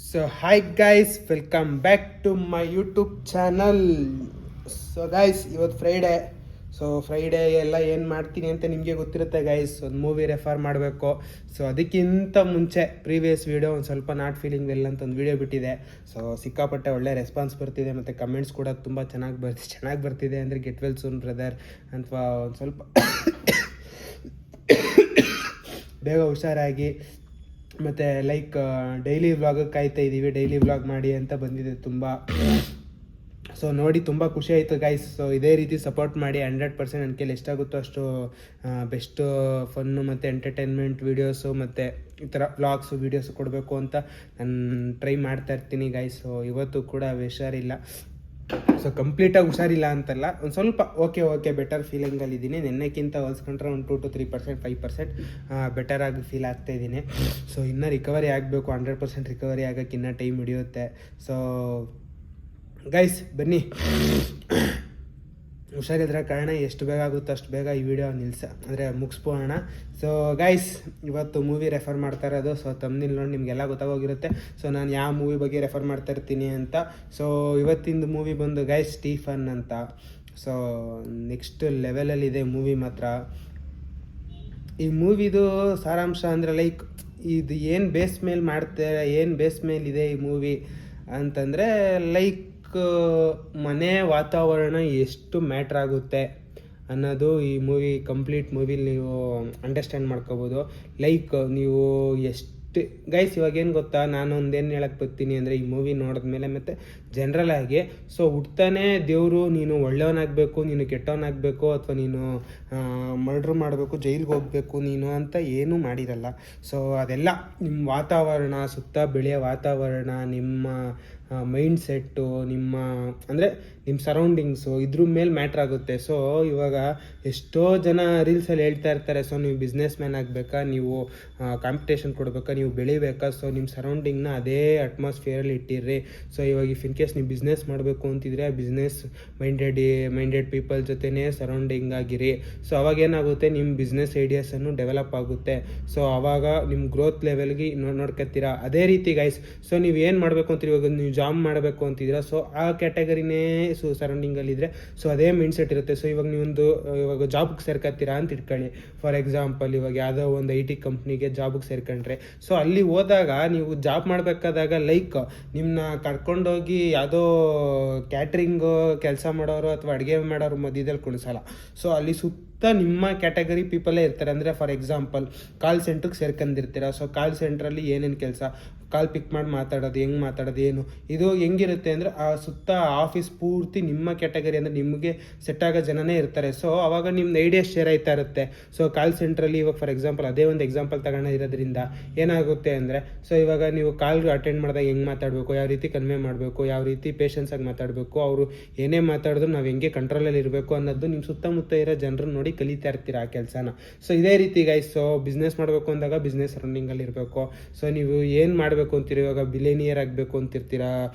So hi guys, welcome back to my YouTube channel. So guys, ಇವತ್ತು Friday. So Friday ಎಲ್ಲ ಏನು ಮಾಡ್ತೀನಿ ಅಂತ ನಿಮಗೆ ಗೊತ್ತಿರುತ್ತೆ ಗೈಸ್. ಒಂದು ಮೂವಿ ರೆಫರ್ ಮಾಡಬೇಕು. ಸೊ ಅದಕ್ಕಿಂತ ಮುಂಚೆ ಪ್ರೀವಿಯಸ್ ವೀಡಿಯೋ ಒಂದು ಸ್ವಲ್ಪ ನಾಟ್ ಫೀಲಿಂಗ್ ವೆಲ್ ಅಂತ ಒಂದು ವೀಡಿಯೋ ಬಿಟ್ಟಿದೆ. ಸೊ ಸಿಕ್ಕಾಪಟ್ಟೆ ಒಳ್ಳೆ ರೆಸ್ಪಾನ್ಸ್ ಬರ್ತಿದೆ ಮತ್ತು ಕಮೆಂಟ್ಸ್ ಕೂಡ ತುಂಬ ಚೆನ್ನಾಗಿ ಬರ್ತಿದೆ. ಅಂದರೆ ಗೆಟ್ ವೆಲ್ ಸೂನ್ ಬ್ರದರ್, ಅಥವಾ ಒಂದು ಸ್ವಲ್ಪ ಬೇಗ ಹುಷಾರಾಗಿ, ಮತ್ತು ಲೈಕ್ ಡೈಲಿ ವ್ಲಾಗಕ್ಕೆ ಕಾಯ್ತಾ ಇದ್ದೀವಿ, ಡೈಲಿ ವ್ಲಾಗ್ ಮಾಡಿ ಅಂತ ಬಂದಿದೆ ತುಂಬ. ಸೊ ನೋಡಿ ತುಂಬ ಖುಷಿ ಆಯಿತು ಗೈಸ್. ಸೊ ಇದೇ ರೀತಿ ಸಪೋರ್ಟ್ ಮಾಡಿ 100% ನನ್ನ ಕೈಲಿ ಎಷ್ಟಾಗುತ್ತೋ ಅಷ್ಟು ಬೆಸ್ಟ್ ಫನ್ನು ಮತ್ತು ಎಂಟರ್ಟೈನ್ಮೆಂಟ್ ವೀಡಿಯೋಸು ಮತ್ತು ಈ ಥರ ವ್ಲಾಗ್ಸು ವೀಡಿಯೋಸು ಕೊಡಬೇಕು ಅಂತ ನಾನು ಟ್ರೈ ಮಾಡ್ತಾ ಇರ್ತೀನಿ ಗೈಸ್. ಸೊ ಇವತ್ತು ಕೂಡ ಹುಷಾರಿಲ್ಲ. ಸೊ ಕಂಪ್ಲೀಟಾಗಿ ಹುಷಾರಿಲ್ಲ ಅಂತಲ್ಲ, ಒಂದು ಸ್ವಲ್ಪ ಓಕೆ ಬೆಟರ್ ಫೀಲಿಂಗಲ್ಲಿದ್ದೀನಿ. ನೆನ್ನೆಕ್ಕಿಂತ ಹೋಲಿಸ್ಕೊಂಡ್ರೆ ಒಂದು 2 to 3%, 5% ಬೆಟರಾಗಿ ಫೀಲ್ ಆಗ್ತಾಯಿದ್ದೀನಿ. ಸೊ ಇನ್ನೂ ರಿಕವರಿ ಆಗಬೇಕು. 100% ರಿಕವರಿ ಆಗೋಕ್ಕೆ ಇನ್ನೂ ಟೈಮ್ ಹಿಡಿಯುತ್ತೆ. ಸೊ ಗೈಸ್ ಬನ್ನಿ, ಹುಷಾರಿದ್ರ ಕಾರಣ ಎಷ್ಟು ಬೇಗ ಆಗುತ್ತೋ ಅಷ್ಟು ಬೇಗ ಈ ವಿಡಿಯೋ ಮುಗಿಸ್ಬೋಣ. ಸೊ ಗೈಸ್, ಇವತ್ತು ಮೂವಿ ರೆಫರ್ ಮಾಡ್ತಾ ಇರೋದು. ಸೊ ತಮ್ಮನಿಲ್ ನೋಡಿ ನಿಮಗೆಲ್ಲ ಗೊತ್ತಾಗೋಗಿರುತ್ತೆ ಸೊ ನಾನು ಯಾವ ಮೂವಿ ಬಗ್ಗೆ ರೆಫರ್ ಮಾಡ್ತಾ ಇರ್ತೀನಿ ಅಂತ. ಸೊ ಇವತ್ತಿಂದು ಮೂವಿ ಬಂದು ಗೈಸ್ ಸ್ಟೀಫನ್ ಅಂತ. ಸೊ ನೆಕ್ಸ್ಟ್ ಲೆವೆಲಲ್ಲಿದೆ ಮೂವಿ ಮಾತ್ರ. ಈ ಮೂವಿದು ಸಾರಾಂಶ ಅಂದರೆ ಲೈಕ್ ಇದು ಏನು ಬೇಸ್ ಮೇಲೆ ಮಾಡ್ತಾರೆ, ಏನು ಬೇಸ್ ಮೇಲಿದೆ ಈ ಮೂವಿ ಅಂತಂದರೆ ಲೈಕ್ ಮನೆ ವಾತಾವರಣ ಎಷ್ಟು ಮ್ಯಾಟ್ರ್ ಆಗುತ್ತೆ ಅನ್ನೋದು ಈ ಮೂವಿ ಕಂಪ್ಲೀಟ್ ಮೂವಿಲಿ ನೀವು ಅಂಡರ್ಸ್ಟ್ಯಾಂಡ್ ಮಾಡ್ಕೋಬೋದು. ಲೈಕ್ ನೀವು ಎಷ್ಟು ಗೈಸ್, ಇವಾಗೇನು ಗೊತ್ತಾ, ನಾನು ಒಂದೇನು ಹೇಳಕ್ಕೆ ಬರ್ತೀನಿ ಅಂದರೆ ಈ ಮೂವಿ ನೋಡಿದ್ಮೇಲೆ ಮತ್ತು ಜನರಲ್ ಆಗಿ ಸೊ ಹುಡ್ತಾನೆ ದೇವರು ನೀನು ಒಳ್ಳೆಯವನಾಗಬೇಕು, ನೀನು ಕೆಟ್ಟವನಾಗಬೇಕು, ಅಥವಾ ನೀನು ಮರ್ಡ್ರ್ ಮಾಡಬೇಕು, ಜೈಲಿಗೆ ಹೋಗಬೇಕು ನೀನು ಅಂತ ಏನೂ ಮಾಡಿರಲ್ಲ. ಸೊ ಅದೆಲ್ಲ ನಿಮ್ಮ ವಾತಾವರಣ, ಸುತ್ತ ಬೆಳೆಯೋ ವಾತಾವರಣ, ನಿಮ್ಮ ಮೈಂಡ್ ಸೆಟ್ಟು, ನಿಮ್ಮ ಅಂದರೆ ನಿಮ್ಮ ಸರೌಂಡಿಂಗ್ಸು, ಇದ್ರ ಮೇಲೆ ಮ್ಯಾಟ್ರ್ ಆಗುತ್ತೆ. ಸೊ ಇವಾಗ ಎಷ್ಟೋ ಜನ ರೀಲ್ಸಲ್ಲಿ ಹೇಳ್ತಾ ಇರ್ತಾರೆ, ಸೊ ನೀವು ಬಿಸ್ನೆಸ್ ಮ್ಯಾನ್ ಆಗಬೇಕಾ, ನೀವು ಕಾಂಪಿಟೇಷನ್ ಕೊಡಬೇಕಾ, ನೀವು ಬೆಳಿಬೇಕಾ, ಸೊ ನಿಮ್ಮ ಸರೌಂಡಿಂಗ್ನ ಅದೇ ಅಟ್ಮಾಸ್ಫಿಯರಲ್ಲಿ ಇಟ್ಟಿರ್ರಿ. ಸೊ ಇವಾಗ ಇಫ್ ಇನ್ ಕೇಸ್ ನೀವು ಬಿಸ್ನೆಸ್ ಮಾಡಬೇಕು ಅಂತಿದ್ರೆ ಬಿಸ್ನೆಸ್ ಮೈಂಡೆಡ್ ಪೀಪಲ್ ಜೊತೆನೇ ಸರೌಂಡಿಂಗ್ ಆಗಿರಿ. ಸೊ ಅವಾಗ ಏನಾಗುತ್ತೆ, ನಿಮ್ಮ ಬಿಸ್ನೆಸ್ ಐಡಿಯಾಸನ್ನು ಡೆವಲಪ್ ಆಗುತ್ತೆ. ಸೊ ಅವಾಗ ನಿಮ್ಮ ಗ್ರೋತ್ ಲೆವೆಲ್ಗೆ ನೋಡ್ಕೊತೀರಾ. ಅದೇ ರೀತಿ ಗೈಸ್, ಸೊ ನೀವು ಏನು ಮಾಡಬೇಕು ಅಂತೀರಿ, ಇವಾಗ ನೀವು ಜಾಬ್ ಮಾಡಬೇಕು ಅಂತಿದ್ದೀರಾ, ಸೊ ಆ ಕ್ಯಾಟಗರಿನೇ ಸರೌಂಡಿಂಗಲ್ಲಿದ್ದರೆ ಸೊ ಅದೇ ಮೈಂಡ್ ಸೆಟ್ ಇರುತ್ತೆ. ಸೊ ಇವಾಗ ನೀವೊಂದು ಇವಾಗ ಜಾಬ್ಗೆ ಸೇರ್ಕೊತೀರಾ ಅಂತ ಇಟ್ಕೊಳ್ಳಿ. ಫಾರ್ ಎಕ್ಸಾಂಪಲ್, ಇವಾಗ ಯಾವುದೋ ಒಂದು IT ಕಂಪ್ನಿಗೆ ಜಾಬ್ಗೆ ಸೇರ್ಕೊಂಡ್ರೆ, ಸೊ ಅಲ್ಲಿ ಹೋದಾಗ ನೀವು ಜಾಬ್ ಮಾಡಬೇಕಾದಾಗ ಲೈಕ್ ನಿಮ್ಮನ್ನ ಕರ್ಕೊಂಡೋಗಿ ಯಾವುದೋ ಕ್ಯಾಟ್ರಿಂಗು ಕೆಲಸ ಮಾಡೋರು ಅಥವಾ ಅಡುಗೆ ಮಾಡೋರು ಮಧ್ಯದಲ್ಲಿ ಕುಣಿಸಲ್ಲ. ಸೊ ಅಲ್ಲಿ ನಿಮ್ಮ ಕ್ಯಾಟಗರಿ ಪೀಪಲೇ ಇರ್ತಾರೆ. ಅಂದರೆ ಫಾರ್ ಎಕ್ಸಾಂಪಲ್ ಕಾಲ್ ಸೆಂಟ್ರಿಗೆ ಸೇರ್ಕೊಂಡಿರ್ತೀರ. ಸೊ ಕಾಲ್ ಸೆಂಟ್ರಲ್ಲಿ ಏನೇನು ಕೆಲಸ, ಕಾಲ್ ಪಿಕ್ ಮಾಡಿ ಮಾತಾಡೋದು, ಹೆಂಗೆ ಮಾತಾಡೋದು, ಏನು ಇದು ಹೆಂಗಿರುತ್ತೆ ಅಂದರೆ ಆ ಸುತ್ತ ಆಫೀಸ್ ಪೂರ್ತಿ ನಿಮ್ಮ ಕ್ಯಾಟಗರಿ ಅಂದರೆ ನಿಮಗೆ ಸೆಟ್ ಆಗೋ ಜನನೇ ಇರ್ತಾರೆ. ಸೊ ಅವಾಗ ನಿಮ್ಮ ಐಡಿಯಾ ಶೇರ್ ಆಯ್ತಾ ಇರುತ್ತೆ. ಸೊ ಕಾಲ್ ಸೆಂಟ್ರಲ್ಲಿ ಇವಾಗ ಫಾರ್ ಎಕ್ಸಾಂಪಲ್ ಅದೇ ಒಂದು ಎಕ್ಸಾಂಪಲ್ ತಗೊಂಡಿರೋದ್ರಿಂದ ಏನಾಗುತ್ತೆ ಅಂದರೆ, ಸೊ ಇವಾಗ ನೀವು ಕಾಲ್ಗೆ ಅಟೆಂಡ್ ಮಾಡಿದಾಗ ಹೆಂಗೆ ಮಾತಾಡಬೇಕು, ಯಾವ ರೀತಿ ಕನ್ವೆ ಮಾಡಬೇಕು, ಯಾವ ರೀತಿ ಪೇಷನ್ಸಾಗಿ ಮಾತಾಡಬೇಕು, ಅವರು ಏನೇ ಮಾತಾಡಿದ್ರು ನಾವು ಹೆಂಗೆ ಕಂಟ್ರೋಲಲ್ಲಿ ಇರಬೇಕು ಅನ್ನೋದು ನಿಮ್ಮ ಸುತ್ತಮುತ್ತ ಇರೋ ಜನರನ್ನ ನೋಡಿ ಕಲಿತಾ ಇರ್ತೀರ ಆ ಕೆಲಸನ. ಸೊ ಇದೇ ರೀತಿ ಗೈಸ್, ಸೊ ಬಿಸ್ನೆಸ್ ಮಾಡಬೇಕು ಅಂದಾಗ ಬಿಸ್ನೆಸ್ ರನ್ನಿಂಗಲ್ಲಿ ಇರಬೇಕು. ಸೊ ನೀವು ಏನು ಮಾಡಬೇಕು ಅಂತೀರಿ, ಇವಾಗ ಬಿಲಿಯನಿಯರ್ ಆಗಬೇಕು ಅಂತಿರ್ತೀರಾ,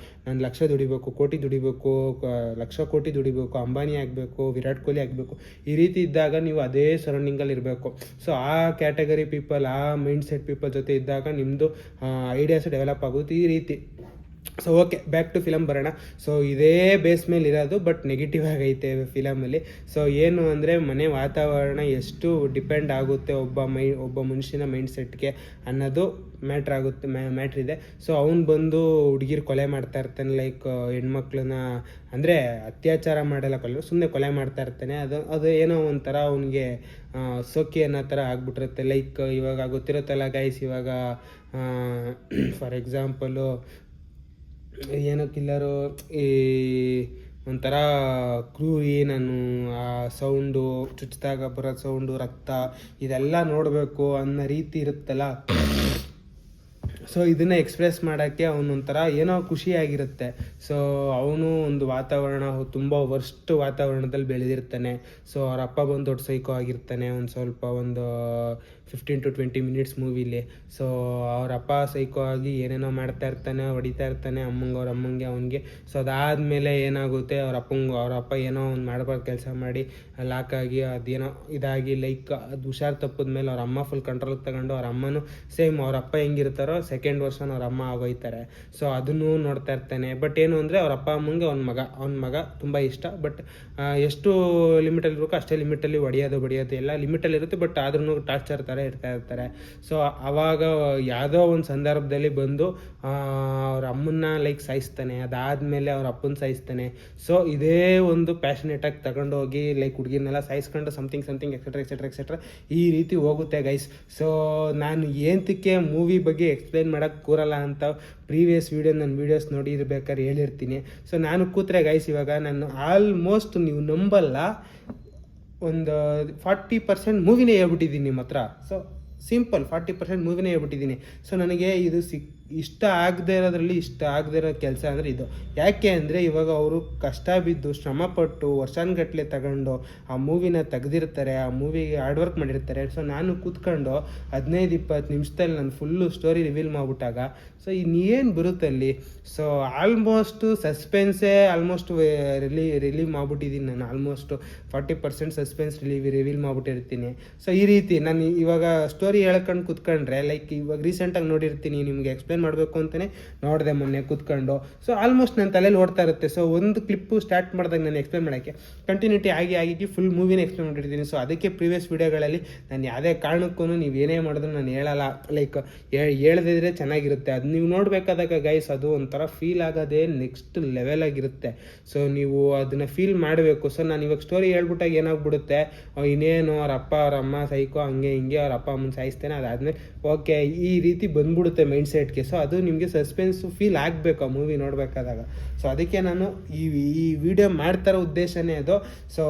ನಾನು ಲಕ್ಷ ದುಡಿಬೇಕು, ಕೋಟಿ ದುಡಿಬೇಕು, ಲಕ್ಷ ಕೋಟಿ ದುಡಿಬೇಕು, ಅಂಬಾನಿ ಆಗಬೇಕು, ವಿರಾಟ್ ಕೊಹ್ಲಿ ಆಗಬೇಕು, ಈ ರೀತಿ ಇದ್ದಾಗ ನೀವು ಅದೇ ಸರೌಂಡಿಂಗಲ್ಲಿ ಇರಬೇಕು. ಸೊ ಆ ಕ್ಯಾಟಗರಿ ಪೀಪಲ್, ಆ ಮೈಂಡ್ ಸೆಟ್ ಪೀಪಲ್ ಜೊತೆ ಇದ್ದಾಗ ನಿಮ್ಮದು ಐಡಿಯಾಸ್ ಡೆವಲಪ್ ಆಗುತ್ತೆ ಈ ರೀತಿ. So okay, back to film ಬರೋಣ. ಸೊ ಇದೇ ಬೇಸ್ ಮೇಲೆ ಇರೋದು, ಬಟ್ ನೆಗೆಟಿವ್ ಆಗೈತೆ ಫಿಲಮಲ್ಲಿ. ಸೊ ಏನು ಅಂದರೆ ಮನೆ ವಾತಾವರಣ ಎಷ್ಟು ಡಿಪೆಂಡ್ ಆಗುತ್ತೆ ಒಬ್ಬ ಮನುಷ್ಯನ ಮೈಂಡ್ ಸೆಟ್ಗೆ ಅನ್ನೋದು ಮ್ಯಾಟ್ರ್ ಇದೆ. ಸೊ ಅವ್ನು ಬಂದು ಹುಡುಗಿರು ಕೊಲೆ ಮಾಡ್ತಾ ಇರ್ತಾನೆ, ಲೈಕ್ ಹೆಣ್ಮಕ್ಳನ್ನ ಅಂದರೆ ಅತ್ಯಾಚಾರ ಮಾಡಲ್ಲ, ಸುಮ್ಮನೆ ಕೊಲೆ ಮಾಡ್ತಾ ಇರ್ತಾನೆ. ಅದು ಏನೋ ಒಂಥರ ಅವನಿಗೆ ಸೋಕಿ ಅನ್ನೋ ಥರ ಆಗ್ಬಿಟ್ಟಿರುತ್ತೆ. ಲೈಕ್ ಇವಾಗ ಗೊತ್ತಿರುತ್ತಲ್ಲ ಗೈಸ್, ಇವಾಗ ಫಾರ್ ಎಕ್ಸಾಂಪಲು ಏನೋ ಕಿಲ್ಲರು ಈ ಒಂಥರ ಕ್ರೂರಿ, ನಾನು ಆ ಸೌಂಡು, ಚುಚ್ಚಿದಾಗ ಬರೋ ಸೌಂಡು, ರಕ್ತ, ಇದೆಲ್ಲ ನೋಡಬೇಕು ಅನ್ನೋ ರೀತಿ ಇರುತ್ತಲ್ಲ. ಸೊ ಇದನ್ನು ಎಕ್ಸ್ಪ್ರೆಸ್ ಮಾಡೋಕ್ಕೆ ಅವನೊಂಥರ ಏನೋ ಖುಷಿಯಾಗಿರುತ್ತೆ. ಸೊ ಅವನು ಒಂದು ವಾತಾವರಣ, ತುಂಬ ವರ್ಸ್ಟ್ ವಾತಾವರಣದಲ್ಲಿ ಬೆಳೆದಿರ್ತಾನೆ. ಸೊ ಅವ್ರ ಅಪ್ಪ ಬಂದು ದೊಡ್ಡ ಸೈಕೋ ಆಗಿರ್ತಾನೆ ಒಂದು 15 to 20 ಮಿನಿಟ್ಸ್ ಮೂವಿಲಿ. ಸೊ ಅವ್ರ ಅಪ್ಪ ಸೈಕೋ ಆಗಿ ಏನೇನೋ ಮಾಡ್ತಾ ಇರ್ತಾನೆ, ಹೊಡಿತಾ ಇರ್ತಾನೆ ಅವ್ರ ಅಮ್ಮಂಗೆ ಅವನಿಗೆ. ಸೊ ಅದಾದಮೇಲೆ ಏನಾಗುತ್ತೆ, ಅವ್ರ ಅಪ್ಪ ಏನೋ ಒಂದು ಮಾಡಬಾರ್ದು ಕೆಲಸ ಮಾಡಿ ಲಾಕಾಗಿ ಅದೇನೋ ಇದಾಗಿ ಲೈಕ್ ಅದು ಹುಷಾರು ತಪ್ಪಿದ್ಮೇಲೆ ಅವ್ರ ಅಮ್ಮ ಫುಲ್ ಕಂಟ್ರೋಲ್ಗೆ ತಗೊಂಡು, ಅವ್ರ ಅಮ್ಮನೂ ಸೇಮ್ ಅವ್ರ ಅಪ್ಪ ಹೆಂಗಿರ್ತಾರೋ ಸೆಕೆಂಡ್ ವರ್ಷನ್ ಅವ್ರ ಅಮ್ಮ ಆಗೋಯ್ತಾರೆ. ಸೊ ಅದನ್ನು ನೋಡ್ತಾ ಇರ್ತಾನೆ. ಬಟ್ ಏನು ಅಂದರೆ ಅವ್ರ ಅಪ್ಪ ಅಮ್ಮಂಗೆ ಅವ್ನ ಮಗ ತುಂಬ ಇಷ್ಟ. ಬಟ್ ಎಷ್ಟು ಲಿಮಿಟಲ್ಲಿ ಇರಬೇಕು ಅಷ್ಟೇ ಲಿಮಿಟಲ್ಲಿ ಬಡಿಯೋದು ಎಲ್ಲ ಲಿಮಿಟಲ್ಲಿ ಇರುತ್ತೆ. ಬಟ್ ಆದ್ರೂ ಟಾರ್ಚರ್ ಥರ ಇರ್ತಾರೆ. ಸೊ ಆವಾಗ ಯಾವುದೋ ಒಂದು ಸಂದರ್ಭದಲ್ಲಿ ಬಂದು ಅವ್ರ ಅಮ್ಮನ್ನ ಲೈಕ್ ಸಾಯಿಸ್ತಾನೆ. ಅದಾದಮೇಲೆ ಅವ್ರ ಅಪ್ಪನ ಸಾಯಿಸ್ತಾನೆ. ಸೊ ಇದೇ ಒಂದು ಪ್ಯಾಷನೇಟಾಗಿ ತಗೊಂಡೋಗಿ ಲೈಕ್ ಹುಡುಗಿನೆಲ್ಲ ಸಾಯಿಸ್ಕೊಂಡು ಸಮಥಿಂಗ್ ಎಕ್ಸೆಟ್ರಾ ಈ ರೀತಿ ಹೋಗುತ್ತೆ ಗೈಸ್. ಸೊ ನಾನು ಏನಕ್ಕೆ ಮೂವಿ ಬಗ್ಗೆ ಎಕ್ಸ್ಪ್ಲೈನ್ ಮಾಡೋಕ್ಕೆ ಕೂರಲ್ಲ ಅಂತ ಪ್ರೀವಿಯಸ್ ನನ್ನ ವೀಡಿಯೋಸ್ ನೋಡಿರ್ಬೇಕಾದ್ರೆ ಹೇಳಿರ್ತೀನಿ. ಸೊ ನಾನು ಕೂತ್ರೆ ಗೈಸ್ ಇವಾಗ ನಾನು ಆಲ್ಮೋಸ್ಟ್ ನೀವು ನಂಬಲ್ಲ ಒಂದು 40% ಮೂವಿನೇ ಹೇಳ್ಬಿಟ್ಟಿದ್ದೀನಿ ನಿಮ್ಮ ಹತ್ರ. So simple 40% ಮೂವಿನೇ ಹೇಳ್ಬಿಟ್ಟಿದ್ದೀನಿ. ಸೊ ನನಗೆ ಇದು ಇಷ್ಟ ಆಗದೆ ಇರೋ ಕೆಲಸ ಅಂದರೆ ಇದು. ಯಾಕೆ ಅಂದರೆ ಇವಾಗ ಅವರು ಕಷ್ಟ ಬಿದ್ದು ಶ್ರಮಪಟ್ಟು ವರ್ಷಾನುಗಟ್ಟಲೆ ತಗೊಂಡು ಆ ಮೂವಿನ ತೆಗೆದಿರ್ತಾರೆ, ಆ ಮೂವಿಗೆ ಹಾರ್ಡ್ ವರ್ಕ್ ಮಾಡಿರ್ತಾರೆ. ಸೊ ನಾನು ಕೂತ್ಕೊಂಡು 15-20 ನಿಮಿಷದಲ್ಲಿ ನಾನು ಫುಲ್ಲು ಸ್ಟೋರಿ ರಿವೀಲ್ ಮಾಡಿಬಿಟ್ಟಾಗ ಸೊ ಇನ್ನೇನು ಬರುತ್ತಲ್ಲಿ. ಸೊ ಆಲ್ಮೋಸ್ಟ್ ಸಸ್ಪೆನ್ಸೇ ರಿಲೀವ್ ಮಾಡಿಬಿಟ್ಟಿದ್ದೀನಿ ನಾನು. ಆಲ್ಮೋಸ್ಟ್ 40% ಸಸ್ಪೆನ್ಸ್ ರಿವೀಲ್ ಮಾಡಿಬಿಟ್ಟಿರ್ತೀನಿ. ಸೊ ಈ ರೀತಿ ನಾನು ಇವಾಗ ಸ್ಟೋರಿ ಹೇಳ್ಕೊಂಡು ಕೂತ್ಕೊಂಡ್ರೆ ಲೈಕ್ ಇವಾಗ ರೀಸೆಂಟಾಗಿ ನೋಡಿರ್ತೀನಿ, ನಿಮಗೆ ಎಕ್ಸ್ಪ್ಲೇನ್ ಮಾಡಬೇಕು ಅಂತಲೇ ನೋಡಿದೆ ಮೊನ್ನೆ ಕೂತ್ಕೊಂಡು. ಸೊ ಆಲ್ಮೋಸ್ಟ್ ನನ್ನ ತಲೆಯಲ್ಲಿ ಓಡ್ತಾ ಇರುತ್ತೆ. ಸೊ ಒಂದು ಕ್ಲಿಪ್ಪು ಸ್ಟಾರ್ಟ್ ಮಾಡಿದಾಗ ನಾನು ಎಕ್ಸ್ಪ್ಲೇನ್ ಮಾಡೋಕ್ಕೆ ಕಂಟಿನ್ಯೂಟಿ ಆಗಿ ಫುಲ್ ಮೂವಿನ ಎಕ್ಸ್ಪ್ಲೇನ್ ಮಾಡಿರ್ತೀನಿ. ಸೊ ಅದಕ್ಕೆ ಪ್ರೀವಿಯಸ್ ವೀಡಿಯೋಗಳಲ್ಲಿ ನಾನು ಯಾವುದೇ ಕಾರಣಕ್ಕೂ ನೀವು ಏನೇ ಮಾಡಿದ್ರು ನಾನು ಹೇಳಲ್ಲ. ಲೈಕ್ ಹೇಳದಿದ್ರೆ ಚೆನ್ನಾಗಿರುತ್ತೆ. ಅದು ನೀವು ನೋಡಬೇಕಾದಾಗ ಗೈಸ್ ಅದು ಒಂಥರ ಫೀಲ್ ಆಗೋದೇ ನೆಕ್ಸ್ಟ್ ಲೆವೆಲ್ ಆಗಿರುತ್ತೆ. ಸೊ ನೀವು ಅದನ್ನು ಫೀಲ್ ಮಾಡಬೇಕು. ಸೊ ನಾನು ಇವಾಗ ಸ್ಟೋರಿ ಹೇಳ್ಬಿಟ್ಟಾಗ ಏನಾಗ್ಬಿಡುತ್ತೆ, ಇನ್ನೇನು ಅವ್ರ ಅಪ್ಪ ಅವ್ರ ಅಮ್ಮ ಸೈಕೋ ಹಂಗೆ ಹಿಂಗೆ ಅವ್ರ ಅಪ್ಪ ಅಮ್ಮನ ಸಾಯಿಸ್ತೇನೆ, ಅದಾದಮೇಲೆ ಓಕೆ ಈ ರೀತಿ ಬಂದ್ಬಿಡುತ್ತೆ ಮೈಂಡ್ ಸೆಟ್ಗೆ. ಸೊ ಅದು ನಿಮಗೆ ಸಸ್ಪೆನ್ಸು ಫೀಲ್ ಆಗಬೇಕು ಆ ಮೂವಿ ನೋಡಬೇಕಾದಾಗ. ಸೊ ಅದಕ್ಕೆ ನಾನು ಈ ವಿಡಿಯೋ ಮಾಡ್ತಾರೋ ಉದ್ದೇಶನೇ ಅದು. ಸೊ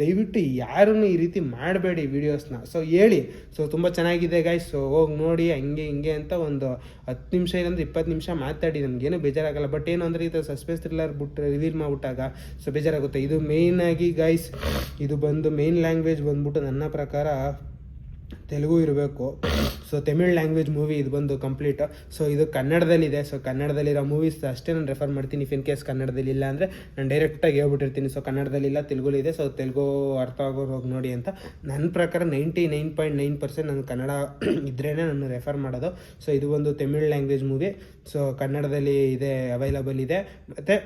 ದಯವಿಟ್ಟು ಯಾರೂ ಈ ರೀತಿ ಮಾಡಬೇಡಿ ವೀಡಿಯೋಸ್ನ. ಸೊ ಹೇಳಿ ಸೊ ತುಂಬ ಚೆನ್ನಾಗಿದೆ ಗೈಸ್, ಸೊ ಹೋಗಿ ನೋಡಿ ಹಂಗೆ ಹಿಂಗೆ ಅಂತ ಒಂದು 10 ನಿಮಿಷ ಇಲ್ಲಾಂದ್ರೆ 20 ನಿಮಿಷ ಮಾತಾಡಿ, ನಮಗೇನು ಬೇಜಾರಾಗಲ್ಲ. ಬಟ್ ಏನು ಅಂದರೆ ಇದು ಸಸ್ಪೆನ್ಸ್ ಥ್ರಿಲ್ಲರ್ ರಿವೀಲ್ ಮಾಡಿಬಿಟ್ಟಾಗ ಸೊ ಬೇಜಾರಾಗುತ್ತೆ. ಇದು ಮೇಯ್ನಾಗಿ ಗೈಸ್ ಇದು ಬಂದು ಮೇನ್ ಲ್ಯಾಂಗ್ವೇಜ್ ಬಂದ್ಬಿಟ್ಟು ನನ್ನ ಪ್ರಕಾರ ತೆಲುಗು ಇರಬೇಕು. ಸೊ ತಮಿಳ್ ಲ್ಯಾಂಗ್ವೇಜ್ ಮೂವಿ ಇದು ಬಂದು ಕಂಪ್ಲೀಟ್. ಸೊ ಇದು ಕನ್ನಡದಲ್ಲಿದೆ. ಸೊ ಕನ್ನಡದಲ್ಲಿರೋ ಮೂವೀಸ್ ಅಷ್ಟೇ ನಾನು ರೆಫರ್ ಮಾಡ್ತೀನಿ. ಇಫ್ ಇನ್ ಕೇಸ್ ಕನ್ನಡದಲ್ಲಿ ಇಲ್ಲ ಅಂದರೆ ನಾನು ಡೈರೆಕ್ಟಾಗಿ ಹೇಳ್ಬಿಟ್ಟಿರ್ತೀನಿ. ಸೊ ಕನ್ನಡದಲ್ಲಿಲ್ಲ ತೆಲುಗುಲಿದೆ, ಸೊ ತೆಲುಗು ಅರ್ಥ ಆಗೋರು ಹೋಗಿ ನೋಡಿ ಅಂತ. ನನ್ನ ಪ್ರಕಾರ 99.9% ನಾನು ಕನ್ನಡ ಇದ್ರೇ ನಾನು ರೆಫರ್ ಮಾಡೋದು. ಸೊ ಇದು ಒಂದು ತಮಿಳ್ ಲ್ಯಾಂಗ್ವೇಜ್ ಮೂವಿ. ಸೊ ಕನ್ನಡದಲ್ಲಿ ಇದೆ, ಅವೈಲಬಲ್ ಇದೆ. ಮತ್ತು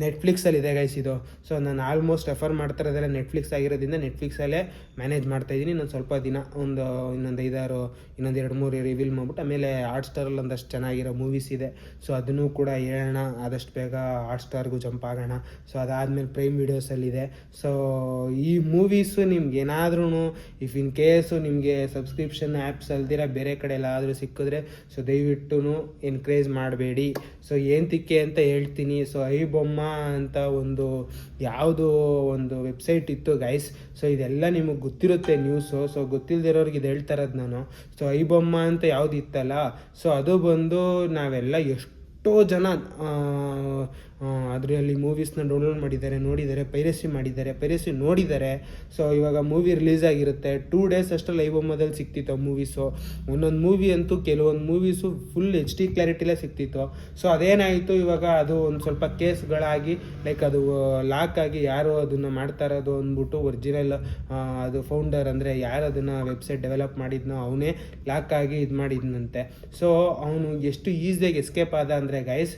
ನೆಟ್ಫ್ಲಿಕ್ಸಲ್ಲಿದೆ ಗೈಸ್ ಇದು. ಸೊ ನಾನು ಆಲ್ಮೋಸ್ಟ್ ರೆಫರ್ ಮಾಡ್ತಾ ಇರೋದೆಲ್ಲ ನೆಟ್ಫ್ಲಿಕ್ಸ್ ಆಗಿರೋದ್ರಿಂದ ನೆಟ್ಫ್ಲಿಕ್ಸಲ್ಲೇ ಮ್ಯಾನೇಜ್ ಮಾಡ್ತಾಯಿದ್ದೀನಿ. ಇನ್ನೊಂದು ಸ್ವಲ್ಪ ದಿನ ಇನ್ನೊಂದು 2-3 ರಿವೀಲ್ ಮಾಡಿಬಿಟ್ಟು ಆಮೇಲೆ ಹಾಟ್ಸ್ಟಾರಲ್ಲಿ ಒಂದಷ್ಟು ಚೆನ್ನಾಗಿರೋ ಮೂವೀಸ್ ಇದೆ. ಸೊ ಅದನ್ನು ಕೂಡ ಹೇಳೋಣ, ಆದಷ್ಟು ಬೇಗ ಹಾಟ್ಸ್ಟಾರ್ಗೂ ಜಂಪ್ ಆಗೋಣ. ಸೊ ಅದಾದಮೇಲೆ ಪ್ರೈಮ್ ವೀಡಿಯೋಸಲ್ಲಿದೆ. ಸೊ ಈ ಮೂವೀಸು ನಿಮ್ಗೆ ಏನಾದ್ರೂ ಇಫ್ ಇನ್ ಕೇಸು ನಿಮಗೆ ಸಬ್ಸ್ಕ್ರಿಪ್ಷನ್ ಆ್ಯಪ್ಸ್ ಅಲ್ದಿರ ಬೇರೆ ಕಡೆ ಎಲ್ಲಾದರೂ ಸಿಕ್ಕಿದ್ರೆ ಸೊ ದಯವಿಟ್ಟು ಎನ್ಕರೇಜ್ ಮಾಡಬೇಡಿ. ಸೊ ಏನಕ್ಕೆ ಅಂತ ಹೇಳ್ತೀನಿ. ಸೊ ಐಬೊಮ್ಮ ಅಂತ ಯಾವುದೋ ಒಂದು ವೆಬ್ಸೈಟ್ ಇತ್ತು ಗೈಸ್. ಸೊ ಇದೆಲ್ಲ ನಿಮಗೆ ಗೊತ್ತಿರುತ್ತೆ ನ್ಯೂಸು. ಸೊ ಗೊತ್ತಿಲ್ಲದಿರೋರಿಗೆ ಇದು ಹೇಳ್ತಾ ಇರೋದು ನಾನು. ಸೊ ಐಬೊಮ್ಮ ಅಂತ ಯಾವುದು ಇತ್ತಲ್ಲ, ಸೊ ಅದು ಬಂದು ನಾವೆಲ್ಲ ಎಷ್ಟೋ ಜನ ಅದರಲ್ಲಿ ಮೂವೀಸ್ನ ಡೌನ್ಲೋಡ್ ಮಾಡಿದ್ದಾರೆ, ನೋಡಿದ್ದಾರೆ, ಪೈರಸಿ ನೋಡಿದ್ದಾರೆ. ಸೊ ಇವಾಗ ಮೂವಿ ರಿಲೀಸ್ ಆಗಿರುತ್ತೆ 2 ಡೇಸ್ ಅಷ್ಟರಲ್ಲಿ ಐಬೊಮ್ಮದಲ್ಲಿ ಸಿಕ್ತಿತ್ತು ಮೂವೀಸು. ಒಂದೊಂದು ಮೂವಿ ಅಂತೂ ಕೆಲವೊಂದು ಮೂವೀಸು ಫುಲ್ HD ಕ್ಲಾರಿಟಿಲೇ ಸಿಕ್ತಿತ್ತು. ಸೊ ಅದೇನಾಯಿತು, ಇವಾಗ ಅದು ಒಂದು ಸ್ವಲ್ಪ ಕೇಸ್ಗಳಾಗಿ ಲೈಕ್ ಅದು ಲಾಕ್ ಆಗಿ ಯಾರು ಅದನ್ನು ಮಾಡ್ತಾ ಇರೋದು ಅಂದ್ಬಿಟ್ಟು ಒರಿಜಿನಲ್ ಅದು ಫೌಂಡರ್ ಅಂದರೆ ಯಾರು ಅದನ್ನು ವೆಬ್ಸೈಟ್ ಡೆವಲಪ್ ಮಾಡಿದ್ನೋ ಅವನೇ ಲಾಕ್ ಆಗಿ ಇದು ಮಾಡಿದ್ನಂತೆ. ಸೊ ಅವನು ಎಷ್ಟು ಈಸಿಯಾಗಿ ಎಸ್ಕೇಪ್ ಆದ ಅಂದರೆ ಗೈಸ್,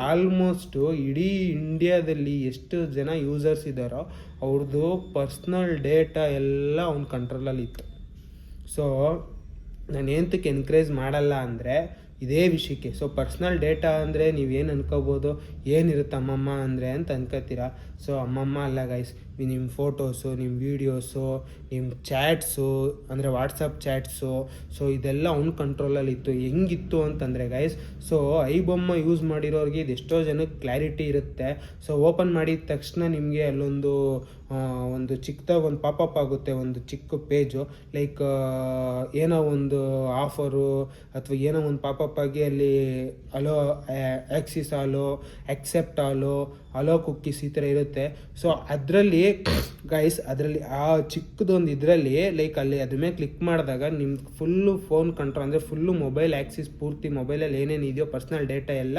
ಆಲ್ಮೋಸ್ಟು ಇಡೀ ಇಂಡಿಯಾದಲ್ಲಿ ಎಷ್ಟು ಜನ ಯೂಸರ್ಸ್ ಇದ್ದಾರೋ ಅವ್ರದ್ದು ಪರ್ಸ್ನಲ್ ಡೇಟಾ ಎಲ್ಲ ಅವ್ನ ಕಂಟ್ರೋಲಲ್ಲಿತ್ತು. ಸೊ ನಾನು ಏನಕ್ಕೆ ಎನ್ಕರೇಜ್ ಮಾಡಲ್ಲ ಅಂದರೆ ಇದೇ ವಿಷಯಕ್ಕೆ. ಸೊ ಪರ್ಸ್ನಲ್ ಡೇಟಾ ಅಂದರೆ ನೀವೇನು ಅನ್ಕೋಬೋದು, ಏನಿರುತ್ತೆ ಅಮ್ಮಮ್ಮ ಅಂದರೆ ಅಂತ ಅನ್ಕೋತೀರಾ. ಸೊ ಅಮ್ಮಮ್ಮ ಅಲ್ಲ ಗೈಸ್, ನಿಮ್ಮ ಫೋಟೋಸು, ನಿಮ್ಮ ವೀಡಿಯೋಸು, ನಿಮ್ಮ ಚಾಟ್ಸು ಅಂದರೆ ವಾಟ್ಸಪ್ ಚಾಟ್ಸು, ಸೊ ಇದೆಲ್ಲ ಅವ್ನ ಕಂಟ್ರೋಲಲ್ಲಿತ್ತು. ಹೆಂಗಿತ್ತು ಅಂತಂದರೆ ಗೈಸ್, ಸೊ ಐಬೊಮ್ಮ ಯೂಸ್ ಮಾಡಿರೋರಿಗೆ ಇದೆಷ್ಟೋ ಜನಕ್ಕೆ ಕ್ಲಾರಿಟಿ ಇರುತ್ತೆ. ಸೊ ಓಪನ್ ಮಾಡಿದ ತಕ್ಷಣ ನಿಮಗೆ ಅಲ್ಲೊಂದು ಒಂದು ಚಿಕ್ಕದಾಗಿ ಒಂದು ಪಾಪಪ್ ಆಗುತ್ತೆ, ಒಂದು ಚಿಕ್ಕ ಪೇಜು ಲೈಕ್ ಏನೋ ಒಂದು ಆಫರು ಅಥವಾ ಏನೋ ಒಂದು ಪಾಪಪ್ ಆಗಿ ಅಲ್ಲಿ allow access allow, accept allow cookies ಈ ಥರ ಇರುತ್ತೆ. ಸೊ ಅದರಲ್ಲಿ ಗೈಸ್, ಅದರಲ್ಲಿ ಆ ಚಿಕ್ಕದೊಂದು ಇದರಲ್ಲಿ ಲೈಕ್ ಅಲ್ಲಿ ಅದ್ರ ಮೇಲೆ ಕ್ಲಿಕ್ ಮಾಡಿದಾಗ ನಿಮ್ಮ ಫುಲ್ಲು ಫೋನ್ ಕಂಟ್ರೋಲ್ ಅಂದರೆ ಫುಲ್ಲು ಮೊಬೈಲ್ ಆ್ಯಕ್ಸಿಸ್ ಪೂರ್ತಿ ಮೊಬೈಲಲ್ಲಿ ಏನೇನು ಇದೆಯೋ ಪರ್ಸ್ನಲ್ ಡೇಟಾ ಎಲ್ಲ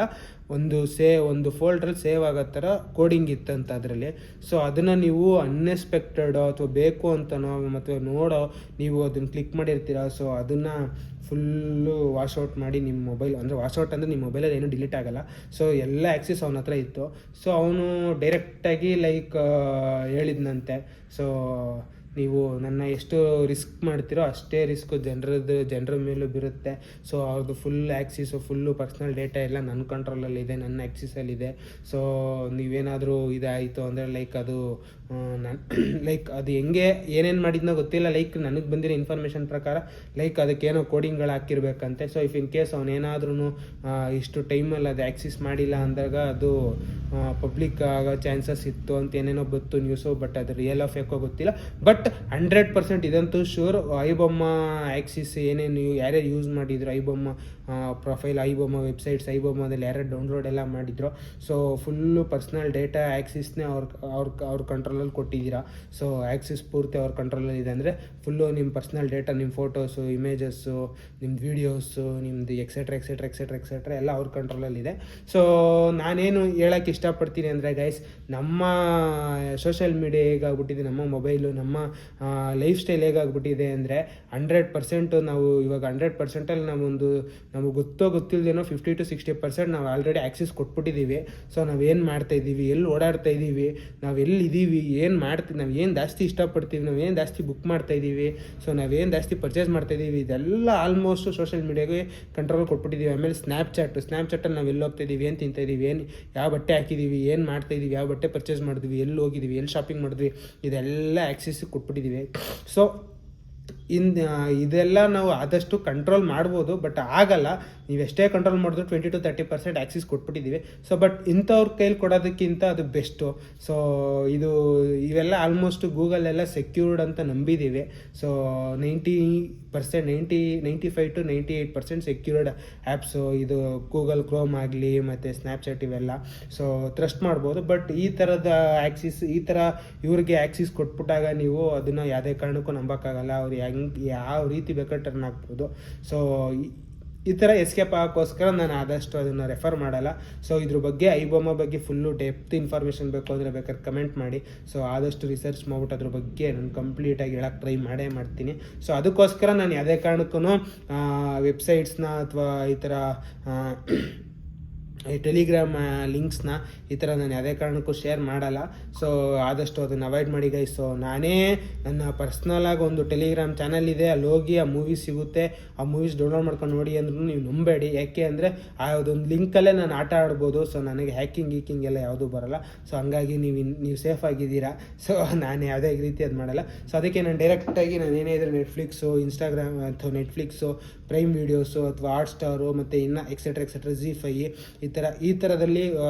ಒಂದು ಫೋಲ್ಡ್ರಲ್ಲಿ ಸೇವ್ ಆಗೋ ಥರ ಕೋಡಿಂಗ್ ಇತ್ತಂತ ಅದರಲ್ಲಿ. ಸೊ ಅದನ್ನು ನೀವು ಅನ್ಎಕ್ಸ್ಪೆಕ್ಟೆಡೋ ಅಥವಾ ಬೇಕು ಅಂತನೋ ಮತ್ತು ನೋಡೋ ನೀವು ಅದನ್ನು ಕ್ಲಿಕ್ ಮಾಡಿರ್ತೀರ. ಸೊ ಅದನ್ನು ಫುಲ್ಲು ವಾಶ್ಔಟ್ ಮಾಡಿ ನಿಮ್ಮ ಮೊಬೈಲ್, ಅಂದರೆ ವಾಶ್ಔಟ್ ಅಂದರೆ ನಿಮ್ಮ ಮೊಬೈಲಲ್ಲಿ ಏನೂ ಡಿಲೀಟ್ ಆಗೋಲ್ಲ. ಸೊ ಎಲ್ಲ ಆ್ಯಕ್ಸಿಸ್ ಅವನ ಹತ್ರ ಇತ್ತು. ಸೊ ಅವನು ಡೈರೆಕ್ಟಾಗಿ ಹೇಳಿದ್ನಂತೆ, ಸೊ ನೀವು ನನ್ನ ಎಷ್ಟು ರಿಸ್ಕ್ ಮಾಡ್ತೀರೋ ಅಷ್ಟೇ ರಿಸ್ಕು ಜನರ ಮೇಲೂ ಬೀರುತ್ತೆ. ಸೊ ಅವ್ರದ್ದು full axis, full personal data ಎಲ್ಲ ನನ್ನ ಕಂಟ್ರೋಲಲ್ಲಿದೆ, ನನ್ನ ಆ್ಯಕ್ಸಿಸಲ್ಲಿದೆ. ಸೊ ನೀವೇನಾದರೂ ಇದಾಯಿತು ಅಂದರೆ ಅದು ಅದು ಹೆಂಗೆ ಏನೇನು ಮಾಡಿದ್ನೋ ಗೊತ್ತಿಲ್ಲ. ನನಗೆ ಬಂದಿರೋ ಇನ್ಫಾರ್ಮೇಷನ್ ಪ್ರಕಾರ ಅದಕ್ಕೇನೋ ಕೋಡಿಂಗ್ಗಳು ಹಾಕಿರ್ಬೇಕಂತೆ. ಸೊ ಇಫ್ ಇನ್ ಕೇಸ್ ಅವನೇನಾದ್ರೂ ಇಷ್ಟು ಟೈಮಲ್ಲಿ ಅದು ಆ್ಯಕ್ಸಿಸ್ ಮಾಡಿಲ್ಲ ಅಂದಾಗ ಅದು ಪಬ್ಲಿಕ್ ಆಗೋ ಚಾನ್ಸಸ್ ಇತ್ತು ಅಂತ ಏನೇನೋ ಗೊತ್ತು ನ್ಯೂಸು. ಬಟ್ ಅದು ರಿಯಲ್ ಆಫ್ ಏಕೋ ಗೊತ್ತಿಲ್ಲ. ಬಟ್ 100% ಇದಂತೂ ಶೂರ್, ಐಬೊಮ್ಮ ಆ್ಯಕ್ಸಿಸ್ ಏನೇನು ಯಾರ್ಯಾರು ಯೂಸ್ ಮಾಡಿದ್ರು, ಐಬೊಮ್ಮ ಪ್ರೊಫೈಲ್, ಐಬೊಮ್ಮ ವೆಬ್ಸೈಟ್ಸ್, ಐಬೊಮ್ಮದಲ್ಲಿ ಯಾರ್ಯಾರು ಡೌನ್ಲೋಡ್ ಎಲ್ಲ ಮಾಡಿದ್ರು, ಸೊ ಫುಲ್ಲು ಪರ್ಸ್ನಲ್ ಡೇಟಾ ಆ್ಯಕ್ಸಿಸ್ನೇ ಅವ್ರ ಕಂಟ್ರೋಲಲ್ಲಿ ಕೊಟ್ಟಿದ್ದೀರಾ. ಸೊ ಆ್ಯಕ್ಸಿಸ್ ಪೂರ್ತಿ ಅವ್ರ ಕಂಟ್ರೋಲಲ್ಲಿ ಇದೆ ಅಂದರೆ ಫುಲ್ಲು ನಿಮ್ಮ ಪರ್ಸ್ನಲ್ ಡೇಟಾ, ನಿಮ್ಮ ಫೋಟೋಸು, ಇಮೇಜಸ್ಸು, ನಿಮ್ಮದು ವೀಡಿಯೋಸು, ನಿಮ್ಮದು ಎಕ್ಸೆಟ್ರಾ ಎಲ್ಲ ಅವ್ರ ಕಂಟ್ರೋಲಲ್ಲಿದೆ. ಸೊ ನಾನೇನು ಹೇಳೋಕ್ಕೆ ಇಷ್ಟಪಡ್ತೀನಿ ಅಂದರೆ ಗೈಸ್, ನಮ್ಮ ಸೋಷಿಯಲ್ ಮೀಡಿಯಾ ಹೇಗಾಗ್ಬಿಟ್ಟಿದೆ, ನಮ್ಮ ಮೊಬೈಲು, ನಮ್ಮ ಲೈಫ್ ಸ್ಟೈಲ್ ಹೇಗಾಗ್ಬಿಟ್ಟಿದೆ ಅಂದರೆ 100% ನಾವು ಇವಾಗ 100%ಅಲ್ಲಿ ನಮಗೆ ಗೊತ್ತಿಲ್ಲದೇನೋ 50 to 60% ನಾವು ಆಲ್ರೆಡಿ ಆ್ಯಕ್ಸಿಸ್ ಕೊಟ್ಬಿಟ್ಟಿದ್ದೀವಿ. ಸೊ ನಾವೇನು ಮಾಡ್ತಾಯಿದ್ದೀವಿ, ಎಲ್ಲಿ ಓಡಾಡ್ತಾ ಇದ್ದೀವಿ, ನಾವು ಎಲ್ಲಿದ್ದೀವಿ, ನಾವು ಏನು ಜಾಸ್ತಿ ಇಷ್ಟಪಡ್ತೀವಿ, ನಾವು ಏನು ಜಾಸ್ತಿ ಬುಕ್ ಮಾಡ್ತಾಯಿದ್ದೀವಿ, ಸೊ ನಾವೇನು ಜಾಸ್ತಿ ಪರ್ಚೇಸ್ ಮಾಡ್ತಾಯಿದ್ದೀವಿ, ಇದೆಲ್ಲ ಆಲ್ಮೋಸ್ಟ್ ಸೋಷಿಯಲ್ ಮೀಡಿಯಾಗೆ ಕಂಟ್ರೋಲ್ ಕೊಟ್ಬಿಟ್ಟಿದ್ದೀವಿ. ಆಮೇಲೆ ಸ್ನ್ಯಾಪ್ಚಾಟಲ್ಲಿ ನಾವು ಎಲ್ಲಿ ಹೋಗ್ತಾಯಿದ್ದೀವಿ, ಏನು ತಿಂತಾಯಿದ್ದೀವಿ, ಯಾವ ಬಟ್ಟೆ ಹಾಕಿದ್ದೀವಿ, ಏನು ಮಾಡ್ತಾಯಿದ್ದೀವಿ, ಯಾವ ಬಟ್ಟೆ ಪರ್ಚೇಸ್ ಮಾಡಿದ್ವಿ, ಎಲ್ಲಿ ಹೋಗಿದ್ದೀವಿ, ಎಲ್ಲಿ ಶಾಪಿಂಗ್ ಮಾಡಿದ್ವಿ, ಇದೆಲ್ಲ ಆ್ಯಕ್ಸಿಸ್ ಕೊಟ್ಬಿಟ್ಟಿದ್ದೀವಿ. ಸೊ ಇದೆಲ್ಲ ನಾವು ಆದಷ್ಟು ಕಂಟ್ರೋಲ್ ಮಾಡ್ಬೋದು, ಬಟ್ ಆಗಲ್ಲ. ನೀವು ಎಷ್ಟೇ ಕಂಟ್ರೋಲ್ ಮಾಡಿದ್ರು 20 to 30% ಆ್ಯಕ್ಸಿಸ್ ಕೊಟ್ಬಿಟ್ಟಿದ್ದೀವಿ. ಸೊ ಬಟ್ ಇಂಥವ್ರ ಕೈಲಿ ಕೊಡೋದಕ್ಕಿಂತ ಅದು ಬೆಸ್ಟು. ಸೊ ಇವೆಲ್ಲ ಆಲ್ಮೋಸ್ಟ್ ಗೂಗಲೆಲ್ಲ ಸೆಕ್ಯೂರ್ಡ್ ಅಂತ ನಂಬಿದ್ದೀವಿ. ಸೊ 95 to 98% ಸೆಕ್ಯೂರ್ಡ್ ಆ್ಯಪ್ಸು ಇದು ಗೂಗಲ್ ಕ್ರೋಮ್ ಆಗಲಿ ಮತ್ತು ಸ್ನ್ಯಾಪ್ಚಾಟ್ ಇವೆಲ್ಲ. ಸೊ ಟ್ರಸ್ಟ್ ಮಾಡ್ಬೋದು. ಬಟ್ ಈ ಥರದ ಆ್ಯಕ್ಸಿಸ್, ಈ ಥರ ಇವ್ರಿಗೆ ಆ್ಯಕ್ಸಿಸ್ ಕೊಟ್ಬಿಟ್ಟಾಗ ನೀವು ಅದನ್ನು ಯಾವುದೇ ಕಾರಣಕ್ಕೂ ನಂಬೋಕ್ಕಾಗಲ್ಲ. ಅವ್ರು ಯಾವ ರೀತಿ ಬೇಕಾದ್ರೆ ಟರ್ನ್ ಆಗ್ಬೋದು. ಸೊ ಈ ಥರ ಎಸ್ಕೇಪ್ ಆಗೋಕ್ಕೋಸ್ಕರ ನಾನು ಆದಷ್ಟು ಅದನ್ನು ರೆಫರ್ ಮಾಡಲ್ಲ. ಸೊ ಇದ್ರ ಬಗ್ಗೆ, ಐಬೊಮ್ಮ ಬಗ್ಗೆ ಫುಲ್ಲು ಡೆಪ್ತ್ ಇನ್ಫಾರ್ಮೇಷನ್ ಬೇಕು ಅಂದರೆ ಬೇಕಾದ್ರೆ ಕಮೆಂಟ್ ಮಾಡಿ. ಸೊ ಆದಷ್ಟು ರಿಸರ್ಚ್ ಮಾಡ್ಬಿಟ್ಟು ಅದ್ರ ಬಗ್ಗೆ ನಾನು ಕಂಪ್ಲೀಟಾಗಿ ಹೇಳೋಕ್ಕೆ ಟ್ರೈ ಮಾಡ್ತೀನಿ. ಸೊ ಅದಕ್ಕೋಸ್ಕರ ನಾನು ಯಾವುದೇ ಕಾರಣಕ್ಕೂ ವೆಬ್ಸೈಟ್ಸ್ನ ಅಥವಾ ಈ ಥರ ಈ ಟೆಲಿಗ್ರಾಮ್ ಲಿಂಕ್ಸ್ನ ಈ ಥರ ನಾನು ಯಾವುದೇ ಕಾರಣಕ್ಕೂ ಶೇರ್ ಮಾಡಲ್ಲ. ಸೊ ಆದಷ್ಟು ಅದನ್ನು ಅವಾಯ್ಡ್ ಮಾಡಿ ಗೈಸ್. ಸೊ ನಾನೇ ನನ್ನ ಪರ್ಸ್ನಲಾಗಿ ಒಂದು ಟೆಲಿಗ್ರಾಮ್ ಚಾನಲ್ ಇದೆ, ಅಲ್ಲಿ ಹೋಗಿ ಆ ಮೂವೀಸ್ ಸಿಗುತ್ತೆ, ಆ ಮೂವೀಸ್ ಡೌನ್ಲೋಡ್ ಮಾಡ್ಕೊಂಡು ನೋಡಿ ಅಂದ್ರೂ ನೀವು ನಂಬೇಡಿ. ಯಾಕೆ ಅಂದರೆ ಅದೊಂದು ಲಿಂಕಲ್ಲೇ ನಾನು ಆಟ ಆಡ್ಬೋದು. ಸೊ ನನಗೆ ಹ್ಯಾಕಿಂಗ್ ಎಲ್ಲ ಯಾವುದೂ ಬರೋಲ್ಲ. ಸೊ ಹಂಗಾಗಿ ನೀವು ಸೇಫ್ ಆಗಿದ್ದೀರಾ. ಸೊ ನಾನು ಯಾವುದೇ ರೀತಿ ಅದು ಮಾಡಲ್ಲ. ಸೊ ಅದಕ್ಕೆ ನಾನು ಡೈರೆಕ್ಟಾಗಿ ನಾನು ಏನೇ ಇದ್ದರೆ ನೆಟ್ಫ್ಲಿಕ್ಸು, ಇನ್ಸ್ಟಾಗ್ರಾಮ್ ಅಥವಾ ನೆಟ್ಫ್ಲಿಕ್ಸು, ಪ್ರೈಮ್ ವೀಡಿಯೋಸು ಅಥವಾ ಹಾಟ್ಸ್ಟಾರು ಮತ್ತು ಇನ್ನು ಎಕ್ಸೆಟ್ರಾ ZEE5 ಈ ಥರದಲ್ಲಿ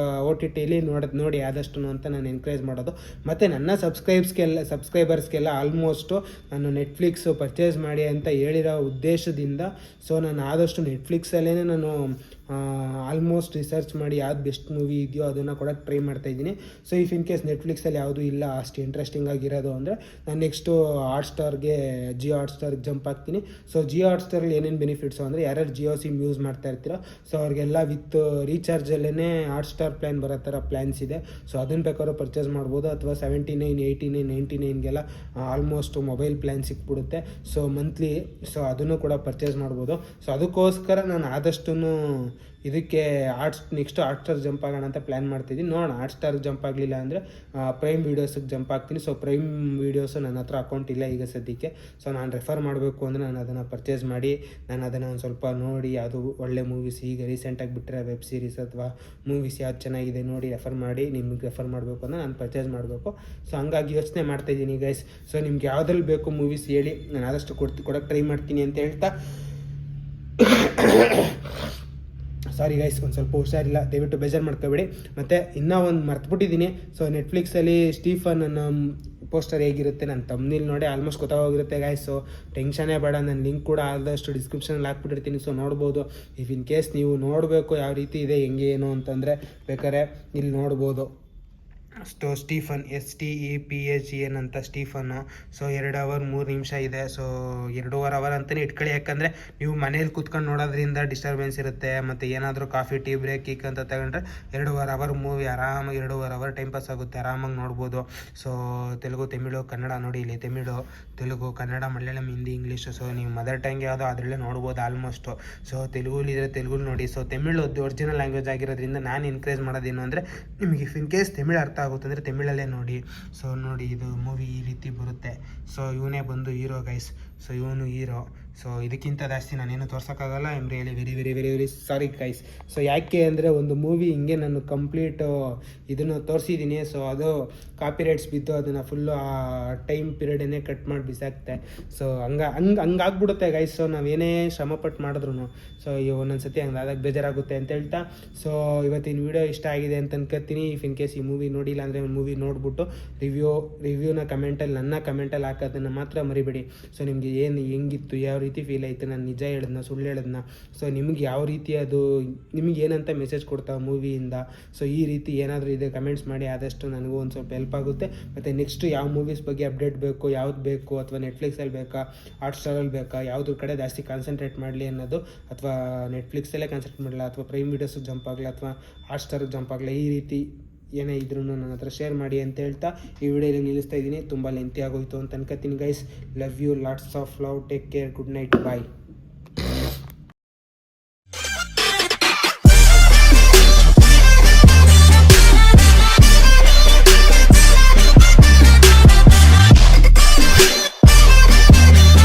OTTಲಿ ನೋಡಿ ಆದಷ್ಟು ಅಂತ ನಾನು ಎನ್ಕರೇಜ್ ಮಾಡೋದು. ಮತ್ತು ನನ್ನ ಸಬ್ಸ್ಕ್ರೈಬರ್ಸ್ಗೆಲ್ಲ ಆಲ್ಮೋಸ್ಟು ನಾನು ನೆಟ್ಫ್ಲಿಕ್ಸು ಪರ್ಚೇಸ್ ಮಾಡಿ ಅಂತ ಹೇಳಿರೋ ಉದ್ದೇಶದಿಂದ ಸೊ ನಾನು ಆದಷ್ಟು ನೆಟ್ಫ್ಲಿಕ್ಸಲ್ಲೇ ನಾನು ಆಲ್ಮೋಸ್ಟ್ ರಿಸರ್ಚ್ ಮಾಡಿ ಯಾವ್ದು ಬೆಸ್ಟ್ ಮೂವಿ ಇದೆಯೋ ಅದನ್ನು ಕೊಡೋಕ್ಕೆ ಟ್ರೈ ಮಾಡ್ತಾಯಿದ್ದೀನಿ. ಸೊ ಇಫ್ ಇನ್ ಕೇಸ್ ನೆಟ್ಫ್ಲಿಕ್ಸಲ್ಲಿ ಯಾವುದೂ ಇಲ್ಲ ಅಷ್ಟು ಇಂಟ್ರೆಸ್ಟಿಂಗ್ ಆಗಿರೋದು ಅಂದರೆ ನಾನು ನೆಕ್ಸ್ಟು ಜಿಯೋ ಹಾಟ್ಸ್ಟಾರ್ಗೆ ಜಂಪ್ ಆಗ್ತೀನಿ. ಸೊ ಜಿಯೋ ಹಾಟ್ಸ್ಟಾರಲ್ಲಿ ಏನೇನು ಬೆನಿಫಿಟ್ಸು ಅಂದರೆ ಯಾರ್ಯಾರು ಜಿಯೋ ಸಿಮ್ ಯೂಸ್ ಮಾಡ್ತಾ ಇರ್ತೀರೋ ಸೊ ಅವ್ರಿಗೆಲ್ಲ ವಿತ್ ರೀಚಾರ್ಜಲ್ಲೇ ಹಾಟ್ಸ್ಟಾರ್ ಪ್ಲ್ಯಾನ್ ಬರೋ ಥರ ಪ್ಲ್ಯಾನ್ಸ್ ಇದೆ. ಸೊ ಅದನ್ನು ಬೇಕಾದ್ರೂ ಪರ್ಚೇಸ್ ಮಾಡ್ಬೋದು. ಅಥವಾ 79, 89, 99ಗೆಲ್ಲ ಆಲ್ಮೋಸ್ಟ್ ಮೊಬೈಲ್ ಪ್ಲ್ಯಾನ್ ಸಿಕ್ಬಿಡುತ್ತೆ. ಸೊ ಮಂತ್ಲಿ, ಸೊ ಅದನ್ನು ಕೂಡ ಪರ್ಚೇಸ್ ಮಾಡ್ಬೋದು. ಸೊ ಅದಕ್ಕೋಸ್ಕರ ನಾನು ಆದಷ್ಟು ಇದಕ್ಕೆ ನೆಕ್ಸ್ಟ್ ಹಾಟ್ಸ್ಟಾರ್ ಜಂಪ್ ಆಗೋಣ ಅಂತ ಪ್ಲ್ಯಾನ್ ಮಾಡ್ತಿದ್ದೀನಿ. ನೋಡೋಣ, ಹಾಟ್ಸ್ಟಾರ್ಗೆ ಜಂಪ್ ಆಗಲಿಲ್ಲ ಅಂದರೆ ಪ್ರೈಮ್ ವೀಡಿಯೋಸಿಗೆ ಜಂಪ್ ಆಗ್ತೀನಿ. ಸೊ ಪ್ರೈಮ್ ವೀಡಿಯೋಸು ನನ್ನ ಹತ್ರ ಅಕೌಂಟ್ ಇಲ್ಲ ಈಗ ಸದ್ಯಕ್ಕೆ. ಸೊ ನಾನು ರೆಫರ್ ಮಾಡಬೇಕು ಅಂದರೆ ನಾನು ಅದನ್ನು ಪರ್ಚೇಸ್ ಮಾಡಿ ನಾನು ಅದನ್ನು ಒಂದು ಸ್ವಲ್ಪ ನೋಡಿ ಯಾವುದು ಒಳ್ಳೆ ಮೂವೀಸ್ ಈಗ ರೀಸೆಂಟಾಗಿ ಬಿಟ್ಟರೆ ವೆಬ್ ಸೀರೀಸ್ ಅಥವಾ ಮೂವೀಸ್ ಯಾವ್ದು ಚೆನ್ನಾಗಿದೆ ನೋಡಿ ರೆಫರ್ ಮಾಡಿ ನಿಮ್ಗೆ ರೆಫರ್ ಮಾಡಬೇಕು ಅಂದರೆ ನಾನು ಪರ್ಚೇಸ್ ಮಾಡಬೇಕು. ಸೊ ಹಂಗಾಗಿ ಯೋಚನೆ ಮಾಡ್ತಾಯಿದ್ದೀನಿ ಗೈಸ್. ಸೊ ನಿಮ್ಗೆ ಯಾವುದ್ರಲ್ಲಿ ಬೇಕು ಮೂವೀಸ್ ಹೇಳಿ, ನಾನು ಆದಷ್ಟು ಕೊಡೋಕ್ಕೆ ಟ್ರೈ ಮಾಡ್ತೀನಿ ಅಂತ ಹೇಳ್ತಾ ಸಾರಿ ಗೈಸ್, ಒಂದು ಸ್ವಲ್ಪ ಹುಷಾರಿಲ್ಲ, ದಯವಿಟ್ಟು ಬೇಜಾರು ಮಾಡ್ಕೋಬೇಡಿ. ಮತ್ತು ಇನ್ನೂ ಒಂದು ಮರ್ತುಬಿಟ್ಟಿದ್ದೀನಿ. ಸೊ ನೆಟ್ಫ್ಲಿಕ್ಸಲ್ಲಿ ಸ್ಟೀಫನ್ ಅನ್ನೋ ಪೋಸ್ಟರ್ ಹೇಗಿರುತ್ತೆ ನಾನು ತಮ್ನಿಲ್ ನೋಡಿ ಆಲ್ಮೋಸ್ಟ್ ಗೊತ್ತಾಗೋಗಿರುತ್ತೆ ಗೈಸ್. ಸೊ ಟೆನ್ಷನೇ ಬೇಡ, ನಾನು ಲಿಂಕ್ ಕೂಡ ಆದಷ್ಟು ಡಿಸ್ಕ್ರಿಪ್ಷನಲ್ಲಿ ಹಾಕ್ಬಿಟ್ಟಿರ್ತೀನಿ. ಸೊ ನೋಡ್ಬೋದು. ಇಫ್ ಇನ್ ಕೇಸ್ ನೀವು ನೋಡಬೇಕು ಯಾವ ರೀತಿ ಇದೆ ಹೆಂಗೆ ಏನು ಅಂತಂದರೆ ಬೇಕಾದ್ರೆ ಇಲ್ಲಿ ನೋಡ್ಬೋದು. ಸ್ಟೀಫನ್ STEPHEN ಅಂತ ಸ್ಟೀಫನ್ನು. ಸೊ 2 ಅವರ್ 3 ನಿಮಿಷ ಇದೆ. ಸೊ 2.5 ಅವರ್ ಅಂತಲೇ ಇಟ್ಕೊಳ್ಳಿ, ಯಾಕಂದರೆ ನೀವು ಮನೇಲಿ ಕೂತ್ಕೊಂಡು ನೋಡೋದ್ರಿಂದ ಡಿಸ್ಟರ್ಬೆನ್ಸ್ ಇರುತ್ತೆ. ಮತ್ತು ಏನಾದರೂ ಕಾಫಿ ಟೀ ಬ್ರೇಕ್ ಕೀಕ್ ಅಂತ ತಗೊಂಡ್ರೆ 2.5 ಅವರ್ ಮೂವಿ ಆರಾಮಾಗಿ 2.5 ಅವರ್ ಟೈಮ್ ಪಾಸ್ ಆಗುತ್ತೆ, ಆರಾಮಾಗಿ ನೋಡ್ಬೋದು. ಸೊ ತೆಲುಗು, ತಮಿಳು, ಕನ್ನಡ ನೋಡಿ, ಇಲ್ಲಿ ತಮಿಳು, ತೆಲುಗು, ಕನ್ನಡ, ಮಲಯಾಳಂ, ಹಿಂದಿ, ಇಂಗ್ಲೀಷು. ಸೊ ನೀವು ಮದರ್ ಟಂಗ್ ಯಾವುದೋ ಅದರಲ್ಲೇ ನೋಡ್ಬೋದು ಆಲ್ಮೋಸ್ಟು. ಸೊ ತೆಲುಗುಲಿದ್ರೆ ತೆಲುಗು ನೋಡಿ. ಸೊ ತಮಿಳು ಒರಿಜಿನಲ್ ಲ್ಯಾಂಗ್ವೇಜ್ ಆಗಿರೋದ್ರಿಂದ ನಾನು ಎನ್ಕರೇಜ್ ಮಾಡೋದೇನು ಅಂದರೆ, ನಿಮಗೆ ಇಫ್ ಇನ್ ಕೇಸ್ ತಮಿಳು ಅರ್ಥ ಆಗುತ್ತೆ ಅಂದರೆ ತಮಿಳಲ್ಲೇ ನೋಡಿ. ಸೊ ನೋಡಿ, ಇದು ಮೂವಿ ಈ ರೀತಿ ಬರುತ್ತೆ. ಸೊ ಇವನೇ ಬಂದು ಹೀರೋ ಗೈಸ್. ಸೊ ಇವನು ಹೀರೋ. ಸೊ ಇದಕ್ಕಿಂತ ಜಾಸ್ತಿ ನಾನೇನು ತೋರ್ಸೋಕ್ಕಾಗಲ್ಲ. I am really very very very very sorry guys. So ಯಾಕೆ ಅಂದರೆ, ಒಂದು ಮೂವಿ ಹಿಂಗೆ ನಾನು ಕಂಪ್ಲೀಟು ಇದನ್ನು ತೋರಿಸಿದ್ದೀನಿ. ಸೊ ಅದು ಕಾಪಿ ರೈಟ್ಸ್ ಬಿದ್ದು ಅದನ್ನು ಫುಲ್ಲು ಆ ಟೈಮ್ ಪೀರಿಯಡನ್ನೇ ಕಟ್ ಮಾಡಿ ಬಿಸಾಕ್ತೆ. ಸೊ ಹಂಗಾಗ್ಬಿಡುತ್ತೆ ಗೈಸ್. ಸೊ ನಾವೇನೇ ಶ್ರಮಪಟ್ಟು ಮಾಡಿದ್ರು ಸೊ ಒಂದೊಂದು ಸತಿ ಹಂಗಾದಾಗ ಬೇಜಾರಾಗುತ್ತೆ ಅಂತ ಹೇಳ್ತಾ, ಸೊ ಇವತ್ತಿನ ವಿಡಿಯೋ ಇಷ್ಟ ಆಗಿದೆ ಅಂತ ಅನ್ಕೋತೀನಿ. ಇಫ್ ಇನ್ ಕೇಸ್ ಈ ಮೂವಿ ನೋಡಿಲ್ಲ ಅಂದರೆ ಒಂದು ಮೂವಿ ನೋಡ್ಬಿಟ್ಟು ರಿವ್ಯೂನ ನನ್ನ ಕಮೆಂಟಲ್ಲಿ ಹಾಕೋದನ್ನು ಮಾತ್ರ ಮರಿಬೇಡಿ. ಸೊ ನಿಮಗೆ ಏನು ಹೆಂಗಿತ್ತು, ಯಾವ ರೀತಿ ಫೀಲ್ ಆಯಿತು, ನಾನು ನಿಜ ಹೇಳಿದ್ನ ಸುಳ್ಳು ಹೇಳಿದ್ನ, ಸೊ ನಿಮ್ಗೆ ಯಾವ ರೀತಿ ಅದು ನಿಮಗೆ ಏನಂತ ಮೆಸೇಜ್ ಕೊಡ್ತಾವೆ ಮೂವಿಯಿಂದ. ಸೊ ಈ ರೀತಿ ಏನಾದರೂ ಇದೆ ಕಮೆಂಟ್ಸ್ ಮಾಡಿ, ಆದಷ್ಟು ನನಗೂ ಒಂದು ಸ್ವಲ್ಪ ಹೆಲ್ಪ್ ಆಗುತ್ತೆ. ಮತ್ತು ನೆಕ್ಸ್ಟ್ ಯಾವ ಮೂವೀಸ್ ಬಗ್ಗೆ ಅಪ್ಡೇಟ್ ಬೇಕು, ಯಾವ್ದು ಬೇಕು, ಅಥವಾ ನೆಟ್ಫ್ಲಿಕ್ಸಲ್ಲಿ ಬೇಕಾ, ಹಾಟ್ಸ್ಟಾರಲ್ಲಿ ಬೇಕಾ, ಯಾವುದ್ರ ಕಡೆ ಜಾಸ್ತಿ ಕಾನ್ಸಂಟ್ರೇಟ್ ಮಾಡಲಿ ಅನ್ನೋದು, ಅಥವಾ ನೆಟ್ಫ್ಲಿಕ್ಸಲ್ಲೇ ಕಾನ್ಸಂಟ್ರೇಟ್ ಮಾಡಲ್ಲ, ಅಥವಾ ಪ್ರೈಮ್ ವೀಡಿಯೋಸಿಗೆ ಜಂಪ್ ಆಗಲ್ಲ, ಅಥವಾ ಹಾಟ್ಸ್ಟಾರಿಗೆ ಜಂಪ್ ಆಗಲ್ಲ, ಈ ರೀತಿ ಏನೇ ಇದ್ರೂ ನನ್ನ ಹತ್ರ ಶೇರ್ ಮಾಡಿ ಅಂತ ಹೇಳ್ತಾ ಈ ವಿಡಿಯೋಲಿ ನಿಲ್ಲಿಸ್ತಾ ಇದ್ದೀನಿ. ತುಂಬ ಲೆಂತಿ ಆಗೋಯ್ತು ಅಂತ ಅನ್ಕೋತೀನಿ guys. Love you, lots of love, take care, good night, bye.